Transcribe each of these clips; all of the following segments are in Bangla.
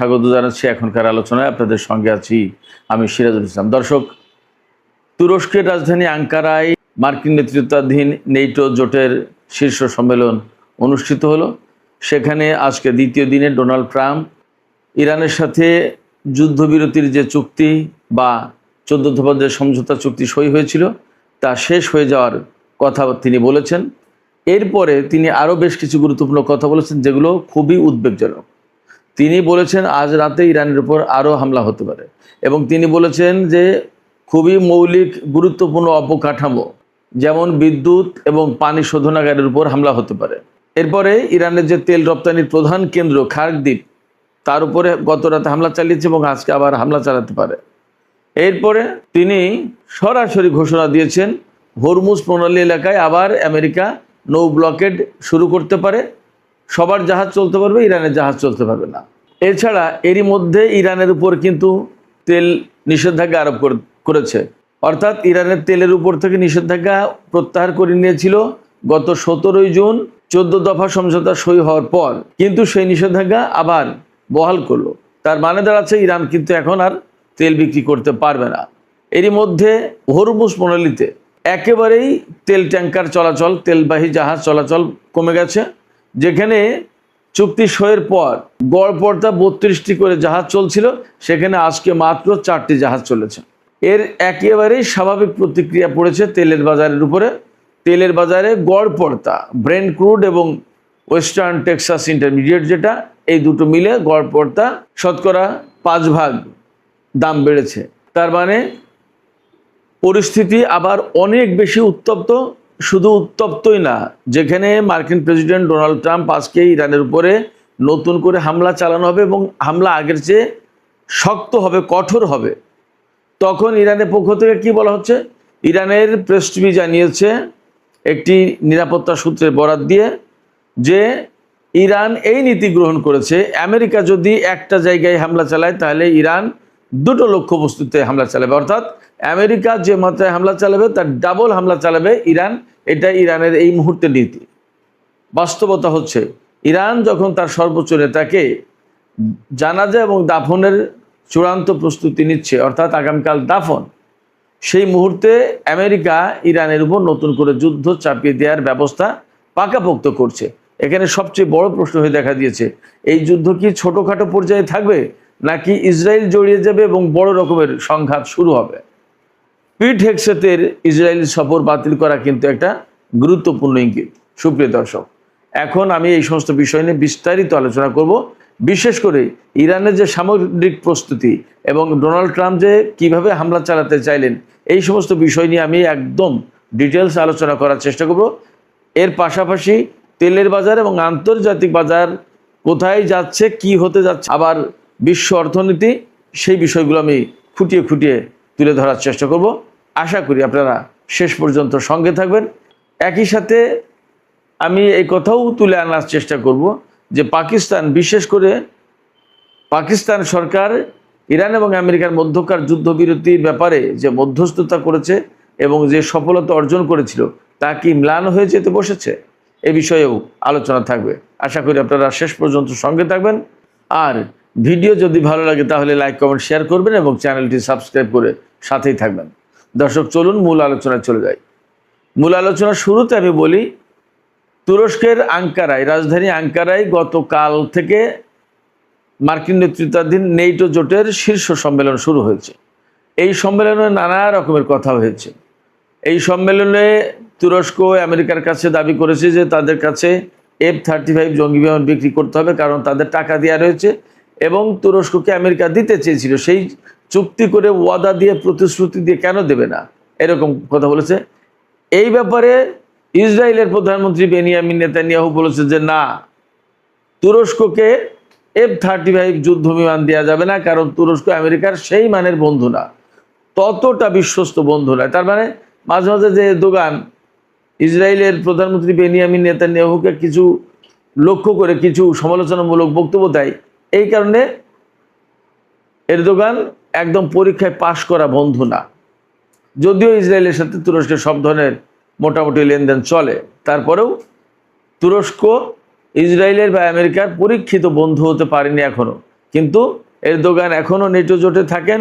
স্বাগত জানাচ্ছি এখনকার আলোচনায়। আপনাদের সঙ্গে আছি আমি সিরাজুল ইসলাম। দর্শক, তুরস্কের রাজধানী আঙ্কারায় মার্কিন নেতৃত্বাধীন নেটো জোটের শীর্ষ সম্মেলন অনুষ্ঠিত হলো। সেখানে আজকে দ্বিতীয় দিনে ডোনাল্ড ট্রাম্প ইরানের সাথে যুদ্ধবিরতির যে চুক্তি বা 14 দফার যে সমঝোতা চুক্তি সই হয়েছিল তা শেষ হয়ে যাওয়ার কথা তিনি বলেছেন। এরপরে তিনি আরও বেশ কিছু গুরুত্বপূর্ণ কথা বলেছেন যেগুলো খুবই উদ্বেগজনক। তিনি বলেছেন আজ রাতে ইরানের উপর আরও হামলা হতে পারে এবং তিনি বলেছেন যে খুবই মৌলিক গুরুত্বপূর্ণ অবকাঠামো যেমন বিদ্যুৎ এবং পানি শোধনাগারের উপর হামলা হতে পারে। এরপরে ইরানের যে তেল রপ্তানির প্রধান কেন্দ্র খার্ক দ্বীপ তার উপরে গত রাতে হামলা চালিয়েছে এবং আজকে আবার হামলা চালাতে পারে। এরপরে তিনি সরাসরি ঘোষণা দিয়েছেন হরমুজ প্রণালী এলাকায় আবার আমেরিকা নৌ ব্লকেড শুরু করতে পারে। সবার জাহাজ চলতে পারবে, ইরানের জাহাজ চলতে পারবে না। এছাড়া এরই মধ্যে ইরানের উপর কিন্তু তেল নিষেধাজ্ঞা আরোপ করেছে, অর্থাৎ ইরানের তেলের উপর থেকে নিষেধাজ্ঞা প্রত্যাহার করে নিয়েছিল গত 17 জুন 14 দফা সমঝোতা সই হওয়ার পর, কিন্তু সেই নিষেধাজ্ঞা আবার বহাল করলো। তার মানে দাঁড়াচ্ছে ইরান কিন্তু এখন আর তেল বিক্রি করতে পারবে না। এরই মধ্যে হরমুজ প্রণালীতে একেবারেই তেল ট্যাঙ্কার চলাচল, তেলবাহী জাহাজ চলাচল কমে গেছে। যেখানে চুক্তি সইয়ের পর গড় পড়তা 32টি করে জাহাজ চলছিল, সেখানে আজকে মাত্র 4টি জাহাজ চলেছে। এর একেবারেই স্বাভাবিক প্রতিক্রিয়া পড়েছে তেলের বাজারের উপরে। তেলের বাজারে গড় পড়তা ব্রেন্ট ক্রুড এবং ওয়েস্টার্ন টেক্সাস ইন্টারমিডিয়েট, যেটা এই দুটো মিলে গড় পড়তা শতকরা 5 ভাগ দাম বেড়েছে। তার মানে পরিস্থিতি আবার অনেক বেশি উত্তপ্ত। শুধু উত্তপ্তই না, যেখানে মার্কিন প্রেসিডেন্ট ডোনাল্ড ট্রাম্প আজকে ইরানের উপরে নতুন করে হামলা চালানো হবে এবং হামলা আগের চেয়ে শক্ত হবে, কঠোর হবে, তখন ইরানের পক্ষ থেকে কি বলা হচ্ছে? ইরানের প্রেস টিভি জানিয়েছে একটি নিরাপত্তা সূত্রের বরাত দিয়ে যে ইরান এই নীতি গ্রহণ করেছে, আমেরিকা যদি একটা জায়গায় হামলা চালায় তাহলে ইরান দুটো লক্ষ্যবস্তুতে হামলা চালাবে, অর্থাৎ আমেরিকা যে মাত্রায় হামলা চালাবে তার ডাবল হামলা চালাবে ইরান। এটা ইরানের এই মুহূর্তে নীতি। বাস্তবতা হচ্ছে ইরান যখন তার সর্বোচ্চ নেতাকে জানাজা এবং দাফনের চূড়ান্ত প্রস্তুতি নিচ্ছে, অর্থাৎ আগামীকাল দাফন, সেই মুহূর্তে আমেরিকা ইরানের উপর নতুন করে যুদ্ধ চাপিয়ে দেওয়ার ব্যবস্থা পাকাপোক্ত করছে। এখানে সবচেয়ে বড় প্রশ্ন হয়ে দেখা দিয়েছে, এই যুদ্ধ কি ছোটোখাটো পর্যায়ে থাকবে নাকি ইসরায়েল জড়িয়ে যাবে এবং বড় রকমের সংঘাত শুরু হবে? পিট হেগসেথের ইসরায়েলি সফর বাতিল করা কিন্তু একটা গুরুত্বপূর্ণ ইঙ্গিত। সুপ্রিয় দর্শক, এখন আমি এই সমস্ত বিষয় নিয়ে বিস্তারিত আলোচনা করব, বিশেষ করে ইরানের যে সামরিক প্রস্তুতি এবং ডোনাল্ড ট্রাম্প যে কিভাবে হামলা চালাতে চাইলেন, এই সমস্ত বিষয় নিয়ে আমি একদম ডিটেলস আলোচনা করার চেষ্টা করব। এর পাশাপাশি তেলের বাজার এবং আন্তর্জাতিক বাজার কোথায় যাচ্ছে, কি হতে যাচ্ছে, আবার বিশ্ব অর্থনীতি, সেই বিষয়গুলো আমি খুঁটিয়ে খুঁটিয়ে তুলে ধরার চেষ্টা করব। আশা করি আপনারা শেষ পর্যন্ত সঙ্গে থাকবেন। একই সাথে আমি এই কথাও তুলে আনার চেষ্টা করব যে পাকিস্তান, বিশেষ করে পাকিস্তান সরকার ইরান এবং আমেরিকার মধ্যকার যুদ্ধবিরতির ব্যাপারে যে মধ্যস্থতা করেছে এবং যে সফলতা অর্জন করেছিল তা কি ম্লান হয়ে যেতে বসেছে, এ বিষয়েও আলোচনা থাকবে। আশা করি আপনারা শেষ পর্যন্ত সঙ্গে থাকবেন। আর ভিডিও যদি ভালো লাগে তাহলে লাইক, কমেন্ট, শেয়ার করবেন এবং চ্যানেলটি সাবস্ক্রাইব করে সাথেই থাকবেন। দর্শক, চলুন মূল আলোচনায় চলে যাই। মূল আলোচনার শুরুতে আমি বলি, তুরস্কের আঙ্কারায়, রাজধানী আঙ্কারায় গতকাল থেকে মার্কিন নেতৃত্বাধীন নেটো জোটের শীর্ষ সম্মেলন শুরু হয়েছে। এই সম্মেলনে নানা রকমের কথা হয়েছে। এই সম্মেলনে তুরস্ক আমেরিকার কাছে দাবি করেছে যে তাদের কাছে F-35 জঙ্গি বিমান বিক্রি করতে হবে, কারণ তাদের টাকা দেওয়া রয়েছে এবং তুরস্ককে আমেরিকা দিতে চেয়েছিল। সেই চুক্তি করে, ওয়াদা দিয়ে, প্রতিশ্রুতি দিয়ে কেন দেবে না, এরকম কথা বলেছে। এই ব্যাপারে ইসরায়েলের প্রধানমন্ত্রী বেনিয়ামিন নেতানিয়াহু বলেছে যে না, তুরস্ককে F-35 যুদ্ধ বিমান দেওয়া যাবে না, কারণ তুরস্ক আমেরিকার সেই মানের বন্ধু না, ততটা বিশ্বস্ত বন্ধু নয়। তার মানে মাঝে মাঝে যে দোকান ইসরায়েলের প্রধানমন্ত্রী বেনিয়ামিন নেতানিয়াহুকে কিছু লক্ষ্য করে কিছু সমালোচনামূলক বক্তব্য দেয়, এই কারণে এরদোগান একদম পরীক্ষায় পাশ করা বন্ধু না। যদিও ইসরায়েলের সাথে তুরস্কের সব ধরনের মোটামুটি লেনদেন চলে, তারপরেও তুরস্ক ইসরায়েলের বা আমেরিকার পরীক্ষিত বন্ধু হতে পারেনি এখনও। কিন্তু এরদোগান এখনও নেটো জোটে থাকেন,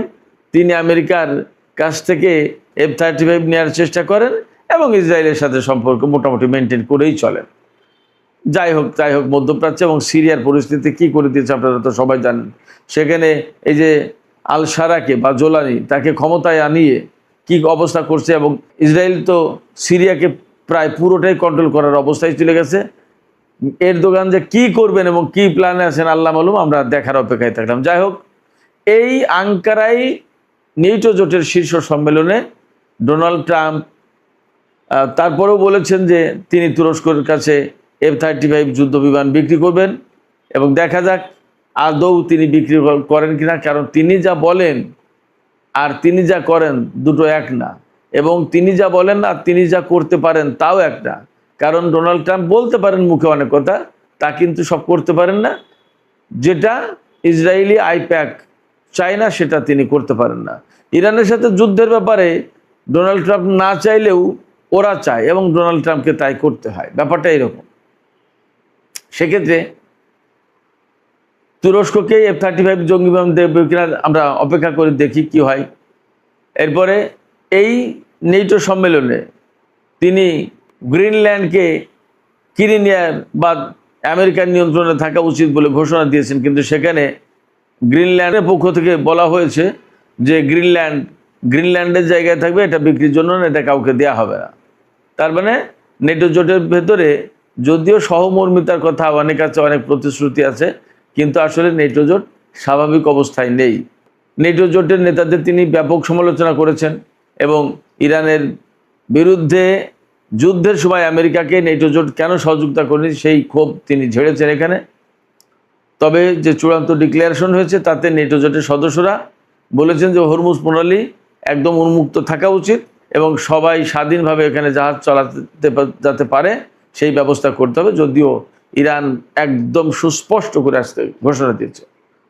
তিনি আমেরিকার কাছ থেকে F-35 নেওয়ার চেষ্টা করেন এবং ইসরায়েলের সাথে সম্পর্ক মোটামুটি মেনটেন করেই চলেন। যাই হোক তাই হোক, মধ্যপ্রাচ্য এবং সিরিয়ার পরিস্থিতি কি করে দিয়েছে আপনারা তো সবাই জানেন। সেখানে এই যে আল সারাকে বা জোলানি, তাকে ক্ষমতায় আনিয়ে কি অবস্থা করছে, এবং ইসরায়েল তো সিরিয়াকে প্রায় পুরোটাই কন্ট্রোল করার অবস্থায় চলে গেছে। এরদোগান যে কি করবেন এবং কি প্ল্যানে আছেন আল্লাহ মালুম, আমরা দেখার অপেক্ষায় থাকলাম। যাই হোক, এই আঙ্কারায় নেটো জোটের শীর্ষ সম্মেলনে ডোনাল্ড ট্রাম্প তারপরেও বলেছেন যে তিনি তুরস্কের কাছে F-35 যুদ্ধ বিমান বিক্রি করবেন, এবং দেখা যাক আদৌ তিনি বিক্রি করেন কিনা। কারণ তিনি যা বলেন আর তিনি যা করেন দুটো এক না, এবং তিনি যা বলেন আর তিনি যা করতে পারেন তাও এক না। কারণ ডোনাল্ড ট্রাম্প বলতে পারেন মুখে অনেক কথা, তা কিন্তু সব করতে পারেন না। যেটা ইসরায়েলি আইপ্যাক চায় না সেটা তিনি করতে পারেন না। ইরানের সাথে যুদ্ধের ব্যাপারে ডোনাল্ড ট্রাম্প না চাইলেও ওরা চায়, এবং ডোনাল্ড ট্রাম্পকে তাই করতে হয়। ব্যাপারটা এরকম। সেক্ষেত্রে তুরস্ককে F-35 জঙ্গি বিমান দেবে কিনা আমরা অপেক্ষা করে দেখি কি হয়। এরপরে এই নেটো সম্মেলনে তিনি গ্রিনল্যান্ডকে কিনে নেয়ার বা আমেরিকার নিয়ন্ত্রণে থাকা উচিত বলে ঘোষণা দিয়েছেন, কিন্তু সেখানে গ্রিনল্যান্ডের পক্ষ থেকে বলা হয়েছে যে গ্রিনল্যান্ডের জায়গায় থাকবে, এটা বিক্রির জন্য না, এটা কাউকে দেওয়া হবে না। তার মানে নেটো জোটের ভেতরে যদিও সহমর্মিতার কথা অনেক আছে, অনেক প্রতিশ্রুতি আছে, কিন্তু আসলে নেটো জোট স্বাভাবিক অবস্থায় নেই। নেটো জোটের নেতাদের তিনি ব্যাপক সমালোচনা করেছেন, এবং ইরানের বিরুদ্ধে যুদ্ধের সময় আমেরিকাকে নেটো জোট কেন সহযোগিতা করেনি সেই ক্ষোভ তিনি ঝেড়েছেন এখানে। তবে যে চূড়ান্ত ডিক্লারেশন হয়েছে তাতে নেটো জোটের সদস্যরা বলেছেন যে হরমুজ প্রণালী একদম উন্মুক্ত থাকা উচিত, এবং সবাই স্বাধীনভাবে এখানে জাহাজ চালাতে যাতে পারে সেই ব্যবস্থা করতে হবে। যদিও ইরান একদম সুস্পষ্ট করে আসতে ঘোষণা দিয়েছে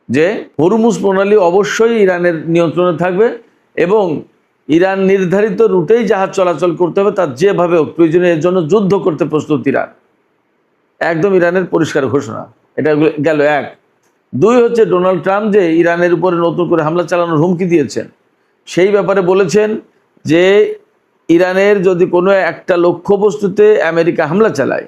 যে হরমুজ প্রণালী অবশ্যই ইরানের নিয়ন্ত্রণে থাকবে, এবং ইরান নির্ধারিত রুটেই জাহাজ চলাচল করতে হবে, তার যেভাবে হোক প্রয়োজনে এর জন্য যুদ্ধ করতে প্রস্তুত ইরান। একদম ইরানের পরিষ্কার ঘোষণা। এটা গেল এক। দুই হচ্ছে ডোনাল্ড ট্রাম্প যে ইরানের উপরে নতুন করে হামলা চালানোর হুমকি দিয়েছেন, সেই ব্যাপারে বলেছেন যে ইরানের যদি কোনো একটা লক্ষ্যবস্তুতে আমেরিকা হামলা চালায়,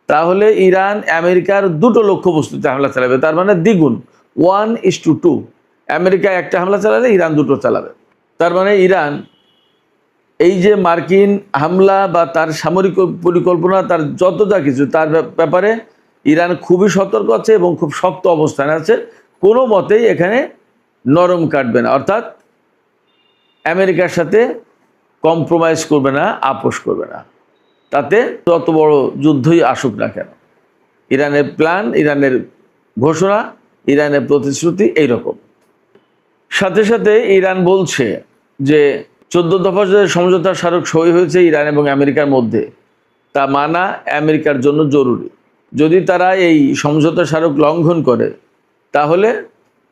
তাহলে ইরান আমেরিকার দুটো লক্ষ্যবস্তুতে হামলা চালাবে। তার মানে দ্বিগুণ, 1:2। আমেরিকা একটা হামলা চালালে ইরান দুটো চালাবে। তার মানে ইরান এই যে মার্কিন হামলা বা তার সামরিক পরিকল্পনা, তার যত যা কিছু, তার ব্যাপারে ইরান খুবই সতর্ক আছে এবং খুব শক্ত অবস্থানে আছে। কোনো মতেই এখানে নরম কাটবে না, অর্থাৎ আমেরিকার সাথে কম্প্রোমাইজ করবে না, আপোষ করবে না, তাতে যত বড় যুদ্ধই আসুক না কেন। ইরানের প্ল্যান, ইরানের ঘোষণা, ইরানের প্রতিশ্রুতি এইরকম। সাথে সাথে ইরান বলছে যে 14 দফা যে সমঝোতা স্মারক সই হয়েছে ইরান এবং আমেরিকার মধ্যে, তা মানা আমেরিকার জন্য জরুরি। যদি তারা এই সমঝোতা স্মারক লঙ্ঘন করে তাহলে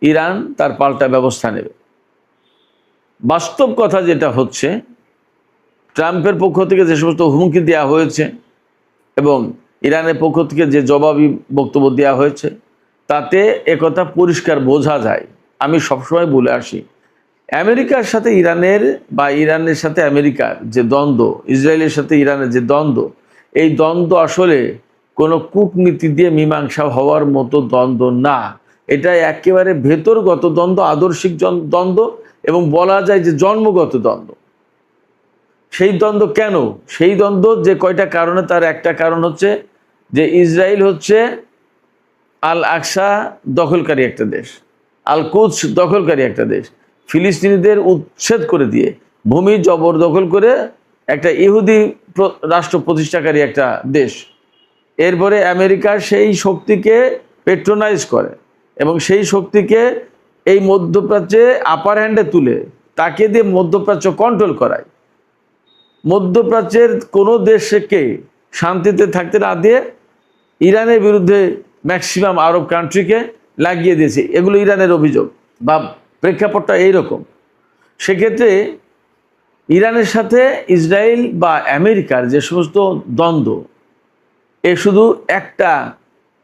ইরান তার পাল্টা ব্যবস্থা নেবে। বাস্তব কথা যেটা হচ্ছে, ট্রাম্পের পক্ষ থেকে যে সমস্ত হুমকি দেওয়া হয়েছে এবং ইরানের পক্ষ থেকে যে জবাবি বক্তব্য দেওয়া হয়েছে, তাতে একথা পরিষ্কার বোঝা যায়। আমি সবসময় বলে আসি, আমেরিকার সাথে ইরানের বা ইরানের সাথে আমেরিকার যে দ্বন্দ্ব, ইসরায়েলের সাথে ইরানের যে দ্বন্দ্ব, এই দ্বন্দ্ব আসলে কোনো কূটনীতি দিয়ে মীমাংসা হওয়ার মতো দ্বন্দ্ব না। এটা একেবারে ভেতরগত দ্বন্দ্ব, আদর্শিক দ্বন্দ্ব, এবং বলা যায় যে জন্মগত দ্বন্দ্ব। সেই দ্বন্দ্ব কেন? সেই দ্বন্দ্ব যে কয়টা কারণে, তার একটা কারণ হচ্ছে যে ইসরায়েল হচ্ছে আল আকসা দখলকারী একটা দেশ, আল কুদস দখলকারী একটা দেশ। ফিলিস্তিনিদের উচ্ছেদ করে দিয়ে ভূমি জবরদখল করে একটা ইহুদি রাষ্ট্র প্রতিষ্ঠাকারী একটা দেশ। এরপরে আমেরিকা সেই শক্তিকে পেট্রোনাইজ করে এবং সেই শক্তিকে এই মধ্যপ্রাচ্যে আপার হ্যান্ডে তুলে তাকে দিয়ে মধ্যপ্রাচ্য কন্ট্রোল করায়। মধ্যপ্রাচ্যের কোনো দেশকে শান্তিতে থাকতে না দিয়ে ইরানের বিরুদ্ধে ম্যাক্সিমাম আরব কান্ট্রিকে লাগিয়ে দিয়েছে। এগুলো ইরানের অভিযোগ বা প্রেক্ষাপটটা এইরকম। সেক্ষেত্রে ইরানের সাথে ইসরায়েল বা আমেরিকার যে সমস্ত দ্বন্দ্ব, এ শুধু একটা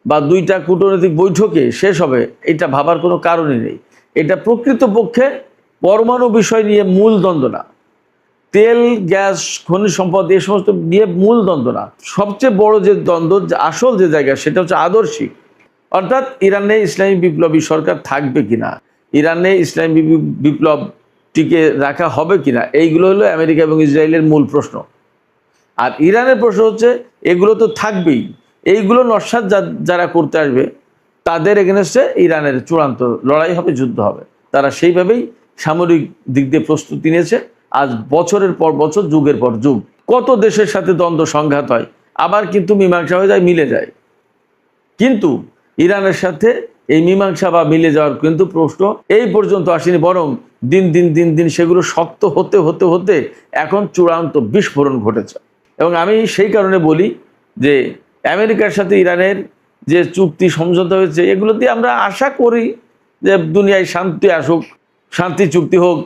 বা 2টা কূটনৈতিক বৈঠকে শেষ হবে, এটা ভাবার কোনো কারণই নেই। এটা প্রকৃতপক্ষে পরমাণু বিষয় নিয়ে মূল দ্বন্দ্ব না, তেল গ্যাস খনিজ সম্পদ এই সমস্ত নিয়ে মূল দ্বন্দ্ব না। সবচেয়ে বড় যে দ্বন্দ্ব, আসল যে জায়গা, সেটা হচ্ছে আদর্শিক। অর্থাৎ ইরানে ইসলামী বিপ্লবী সরকার থাকবে কিনা, ইরানে ইসলামী বিপ্লব টিকে রাখা হবে কিনা, এইগুলো হলো আমেরিকা এবং ইসরায়েলের মূল প্রশ্ন। আর ইরানের প্রশ্ন হচ্ছে এগুলো তো থাকবেই, এইগুলো নস্যাৎ যারা করতে আসবে তাদের এগেনস্টে ইরানের চূড়ান্ত লড়াই হবে, যুদ্ধ হবে। তারা সেইভাবেই সামরিক দিক দিয়ে প্রস্তুতি নিয়েছে। আজ বছরের পর বছর, যুগের পর যুগ কত দেশের সাথে দ্বন্দ্ব সংঘাত হয়, আবার কিন্তু মীমাংসা হয়ে যায়, মিলে যায়। কিন্তু ইরানের সাথে এই মীমাংসা বা মিলে যাওয়ার কিন্তু প্রশ্ন এই পর্যন্ত আসেনি, বরং দিন দিন দিন দিন সেগুলো শক্ত হতে হতে হতে এখন চূড়ান্ত বিস্ফোরণ ঘটেছে। এবং আমি সেই কারণে বলি যে আমেরিকার সাথে ইরানের যে চুক্তি সমঝোতা হয়েছে, এগুলো দিয়ে আমরা আশা করি যে দুনিয়ায় শান্তি আসুক, শান্তি চুক্তি হোক,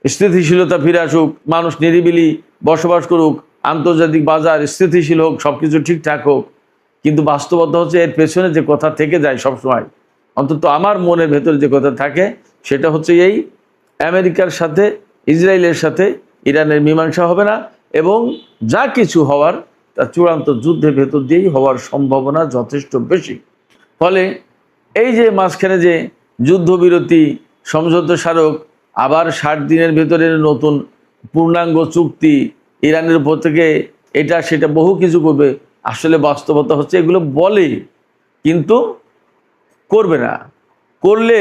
স্থিতিশীলতা ফিরে আসুক, মানুষ নিরিবিলি বসবাস করুক, আন্তর্জাতিক বাজার স্থিতিশীল হোক, সব কিছু ঠিকঠাক হোক। কিন্তু বাস্তবতা হচ্ছে এর পেছনে যে কথা থেকে যায় সবসময়, অন্তত আমার মনের ভেতরে যে কথা থাকে, সেটা হচ্ছে এই আমেরিকার সাথে ইসরায়েলের সাথে ইরানের মীমাংসা হবে না, এবং যা কিছু হওয়ার তা চূড়ান্ত যুদ্ধের ভেতর দিয়েই হওয়ার সম্ভাবনা যথেষ্ট বেশি। ফলে এই যে মাঝখানে যে যুদ্ধবিরতি সমঝোতা স্মারক, আবার 60 দিনের ভেতরে নতুন পূর্ণাঙ্গ চুক্তি, ইরানের উপর থেকে এটা সেটা বহু কিছু করবে, আসলে বাস্তবতা হচ্ছে এগুলো বলে কিন্তু করবে না। করলে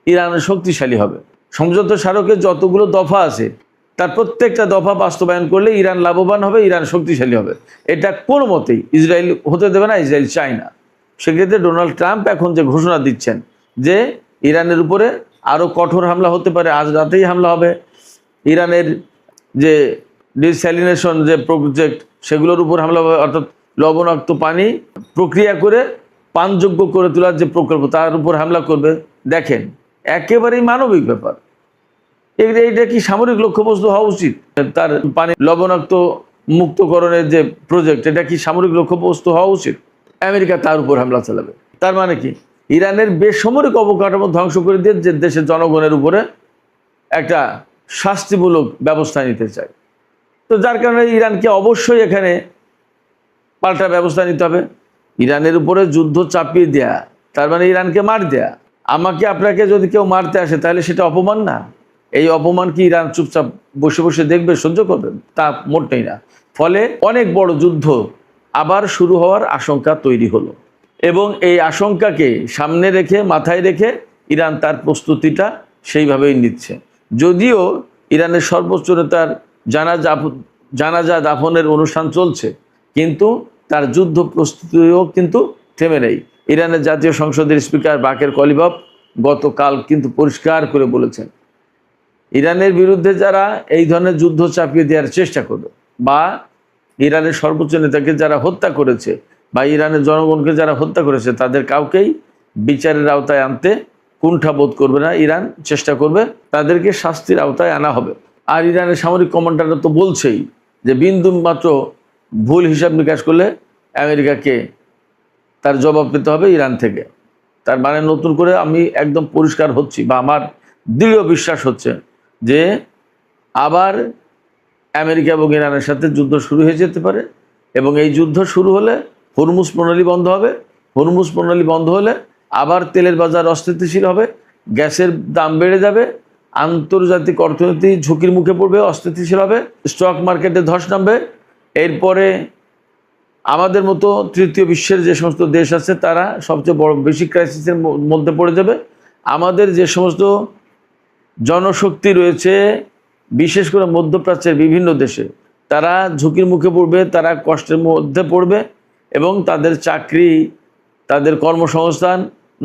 ইরান শক্তিশালী হবে। সমঝোতা স্মারকের যতগুলো দফা আছে তার প্রত্যেকটা দফা বাস্তবায়ন করলে ইরান লাভবান হবে, ইরান শক্তিশালী হবে। এটা কোনো মতেই ইসরায়েল হতে দেবে না, ইসরায়েল চায় না। সেক্ষেত্রে ডোনাল্ড ট্রাম্প এখন যে ঘোষণা দিচ্ছেন যে ইরানের উপরে আরও কঠোর হামলা হতে পারে, আজ রাতেই হামলা হবে, ইরানের যে ডিস্যালিনেশন যে প্রজেক্ট সেগুলোর উপর হামলা হবে, অর্থাৎ লবণাক্ত পানি প্রক্রিয়া করে পানযোগ্য করে তোলার যে প্রকল্প তার উপর হামলা করবে। দেখেন, একেবারেই মানবিক ব্যাপার। এইটা কি সামরিক লক্ষ্যবস্তু হওয়া উচিত? তার পানি লবণাক্ত মুক্তকরণের যে প্রজেক্ট, এটা কি সামরিক লক্ষ্যবস্তু হওয়া উচিত? আমেরিকা তার উপর হামলা চালাবে। তার মানে কি ইরানের বেসামরিক অবকাঠামো ধ্বংস করে দিয়ে যে দেশের জনগণের উপরে একটা শাস্তিমূলক ব্যবস্থা নিতে চায়। তো যার কারণে ইরানকে অবশ্যই এখানে পাল্টা ব্যবস্থা নিতে হবে। ইরানের উপরে যুদ্ধ চাপিয়ে দেয়া তার মানে ইরানকে মার দেয়া। আমাকে আপনাকে যদি কেউ মারতে আসে তাহলে সেটা অপমান না? এই অপমান কি ইরান চুপচাপ বসে বসে দেখবে, সহ্য করবে? তা মোটেই না। ফলে অনেক বড় যুদ্ধ আবার শুরু হওয়ার আশঙ্কা তৈরি হলো, এবং এই আশঙ্কাকে সামনে রেখে, মাথায় রেখে ইরান তার প্রস্তুতিটা সেইভাবেই নিচ্ছে। যদিও ইরানের সর্বোচ্চ নেতার জানাজা দাফনের অনুষ্ঠান চলছে, কিন্তু তার যুদ্ধ প্রস্তুতিও কিন্তু থেমে নেই। ইরানের জাতীয় সংসদের স্পিকার বাকের কলিবাফ গতকাল কিন্তু পরিষ্কার করে বলেছেন, ইরানের বিরুদ্ধে যারা এই ধরনের যুদ্ধ চাপিয়ে দেওয়ার চেষ্টা করবে, বা ইরানের সর্বোচ্চ নেতাকে যারা হত্যা করেছে, বা ইরানের জনগণকে যারা হত্যা করেছে, তাদের কাউকেই বিচারের আওতায় আনতে কুণ্ঠাবোধ করবে না। ইরান চেষ্টা করবে তাদেরকে শাস্তির আওতায় আনা হবে। আর ইরানের সামরিক কমান্ডাররা তো বলছেই যে বিন্দু মাত্র ভুল হিসাব নিকাশ করলে আমেরিকাকে তার জবাব পেতে হবে ইরান থেকে। তার মানে নতুন করে আমি একদম পরিষ্কার হচ্ছি, বা আমার দৃঢ় বিশ্বাস হচ্ছে যে আবার আমেরিকা এবং ইরানের সাথে যুদ্ধ শুরু হয়ে যেতে পারে। এবং এই যুদ্ধ শুরু হলে হরমুজ প্রণালী বন্ধ হবে। হরমুজ প্রণালী বন্ধ হলে আবার তেলের বাজার অস্থিতিশীল হবে, গ্যাসের দাম বেড়ে যাবে, আন্তর্জাতিক অর্থনীতি ঝুঁকির মুখে পড়বে, অস্থিতিশীল হবে, স্টক মার্কেটে ধস নামবে। এরপরে আমাদের মতো তৃতীয় বিশ্বের যে সমস্ত দেশ আছে তারা সবচেয়ে বড় বেশি ক্রাইসিসের মধ্যে পড়ে যাবে। আমাদের যে সমস্ত জনশক্তি রয়েছে, বিশেষ করে মধ্যপ্রাচ্যের বিভিন্ন দেশে, তারা ঝুঁকির মুখে পড়বে, তারা কষ্টের মধ্যে পড়বে, এবং তাদের চাকরি, তাদের কর্মসংস্থান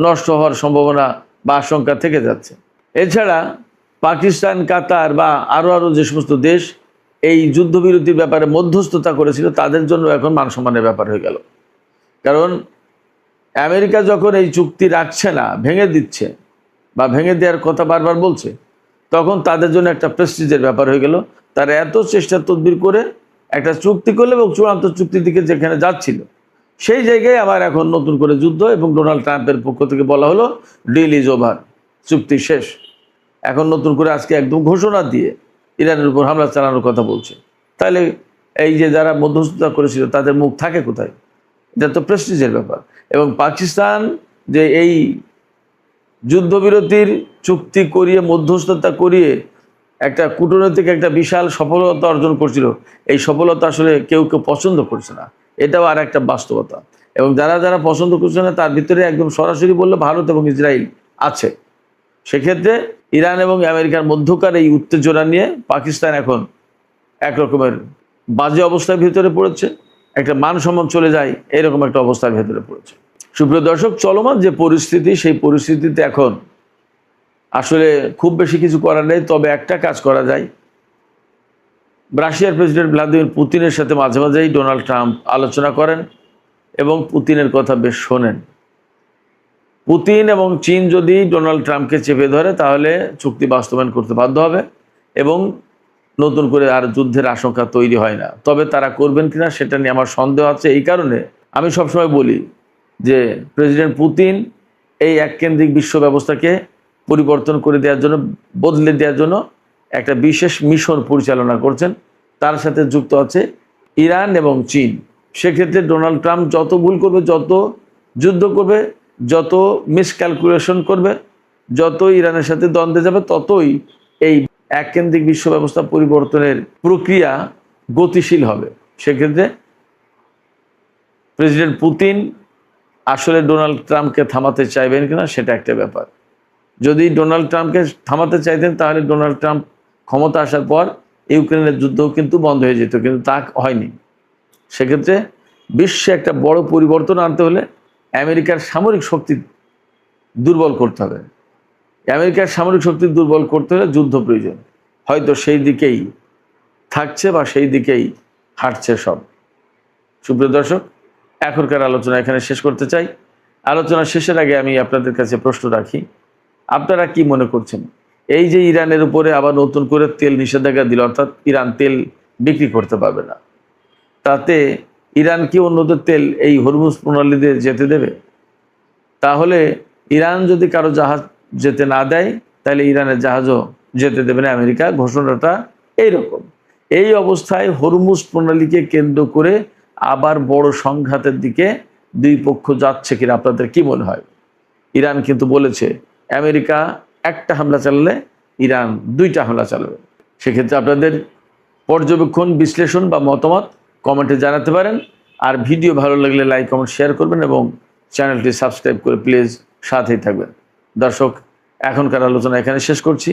নষ্ট হওয়ার সম্ভাবনা বা আশঙ্কা থেকে যাচ্ছে। এছাড়া পাকিস্তান, কাতার বা আরও যে সমস্ত দেশ এই যুদ্ধবিরতির ব্যাপারে মধ্যস্থতা করেছিল, তাদের জন্য এখন মানসম্মানের ব্যাপার হয়ে গেল। কারণ আমেরিকা যখন এই চুক্তি রাখছে না, ভেঙে দিচ্ছে বা ভেঙে দেওয়ার কথা বারবার বলছে, তখন তাদের জন্য একটা প্রেস্টিজের ব্যাপার হয়ে গেল। তারা এত চেষ্টা তদবির করে একটা চুক্তি করলো, এবং চূড়ান্ত চুক্তির দিকে যেখানে যাচ্ছিল সেই জায়গায় আবার এখন নতুন করে যুদ্ধ, এবং ডোনাল্ড ট্রাম্পের পক্ষ থেকে বলা হলো ডিল ইজ ওভার, চুক্তি শেষ। এখন নতুন করে আজকে একদম ঘোষণা দিয়ে ইরানের উপর হামলা চালানোর কথা বলছে। তাহলে এই যে যারা মধ্যস্থতা করেছিল তাদের মুখ থাকে কোথায়? এটা তো প্রেস্টিজের ব্যাপার। এবং পাকিস্তান যে এই যুদ্ধবিরতির চুক্তি করিয়ে মধ্যস্থতা করিয়ে একটা কূটনৈতিক একটা বিশাল সফলতা অর্জন করছিল, এই সফলতা আসলে কেউ কেউ পছন্দ করছে না, এটাও আর একটা বাস্তবতা। এবং যারা যারা পছন্দ করছে না তার ভিতরে একদম সরাসরি বললে ভারত এবং ইসরায়েল আছে। সেক্ষেত্রে ইরান এবং আমেরিকার মধ্যকার এই উত্তেজনা নিয়ে পাকিস্তান এখন একরকমের বাজে অবস্থার ভিতরে পড়েছে, একটা মান সম্মান চলে যায় এরকম একটা অবস্থার ভেতরে পড়েছে। সুপ্রিয় দর্শক, চলমান যে পরিস্থিতি, সেই পরিস্থিতিতে এখন আসলে খুব বেশি কিছু করার নেই। তবে একটা কাজ করা যায়, রাশিয়ার প্রেসিডেন্ট ভ্লাদিমির পুতিনের সাথে মাঝে মাঝেই ডোনাল্ড ট্রাম্প আলোচনা করেন এবং পুতিনের কথা বেশ শোনেন। পুতিন এবং চীন যদি ডোনাল্ড ট্রাম্পকে চেপে ধরে তাহলে চুক্তি বাস্তবায়ন করতে বাধ্য হবে এবং নতুন করে আর যুদ্ধের আশঙ্কা তৈরি হয় না। তবে তারা করবেন কিনা সেটা নিয়ে আমার সন্দেহ আছে। এই কারণে আমি সবসময় বলি যে প্রেসিডেন্ট পুতিন এই এককেন্দ্রিক বিশ্ব ব্যবস্থাকে পরিবর্তন করে দেওয়ার জন্য, বদলে দেওয়ার জন্য একটা বিশেষ মিশন পরিচালনা করছেন। তার সাথে যুক্ত আছে ইরান এবং চীন। সেক্ষেত্রে ডোনাল্ড ট্রাম্প যত ভুল করবে, যত যুদ্ধ করবে, যত মিসক্যালকুলেশন করবে, যত ইরানের সাথে দ্বন্দ্বে যাবে, ততই এই এককেন্দ্রিক বিশ্ব ব্যবস্থা পরিবর্তনের প্রক্রিয়া গতিশীল হবে। সেক্ষেত্রে প্রেসিডেন্ট পুতিন আসলে ডোনাল্ড ট্রাম্পকে থামাতে চাইবেন কিনা সেটা একটা ব্যাপার। যদি ডোনাল্ড ট্রাম্পকে থামাতে চাইতেন তাহলে ডোনাল্ড ট্রাম্প ক্ষমতা আসার পর ইউক্রেনের যুদ্ধও কিন্তু বন্ধ হয়ে যেত, কিন্তু তা হয়নি। সেক্ষেত্রে বিশ্বে একটা বড় পরিবর্তন আনতে হলে আমেরিকার সামরিক শক্তি দুর্বল করতে হবে। আমেরিকার সামরিক শক্তি দুর্বল করতে হলে যুদ্ধ প্রয়োজন। হয়তো সেই দিকেই থাকছে বা সেই দিকেই হাঁটছে সব। সুপ্রিয় দর্শক, এখনকার আলোচনা এখানে শেষ করতে চাই। আলোচনা শেষের আগে আমি আপনাদের কাছে প্রশ্ন রাখি, আপনারা কি মনে করছেন? এই যে ইরানের উপরে আবার নতুন করে তেল নিষেধাজ্ঞা দিল, অর্থাৎ ইরান তেল বিক্রি করতে পারবে না, তাতে ইরান কি অন্যদের তেল এই হরমুজ প্রণালীতে যেতে দেবে? তাহলে ইরান যদি কারো জাহাজ যেতে না দেয় তাহলে ইরানের জাহাজও যেতে দেবে না আমেরিকা। ঘোষণাটা এইরকম। এই অবস্থায় হরমুজ প্রণালীকে কেন্দ্র করে আবার বড় সংঘাতের দিকে দুই পক্ষ যাচ্ছে কিনা আপনাদের কি মনে হয়? ইরান কিন্তু বলেছে আমেরিকা একটা হামলা চালালে ইরান দুইটা হামলা চালাবে। সেক্ষেত্রে আপনাদের পর্যবেক্ষণ, বিশ্লেষণ বা মতামত কমেন্টে জানাতে পারেন। আর ভিডিও ভালো লাগলে লাইক, কমেন্ট, শেয়ার করবেন এবং চ্যানেলটি সাবস্ক্রাইব করে প্লিজ সাথেই থাকবেন। দর্শক, এখনকার আলোচনা এখানে শেষ করছি।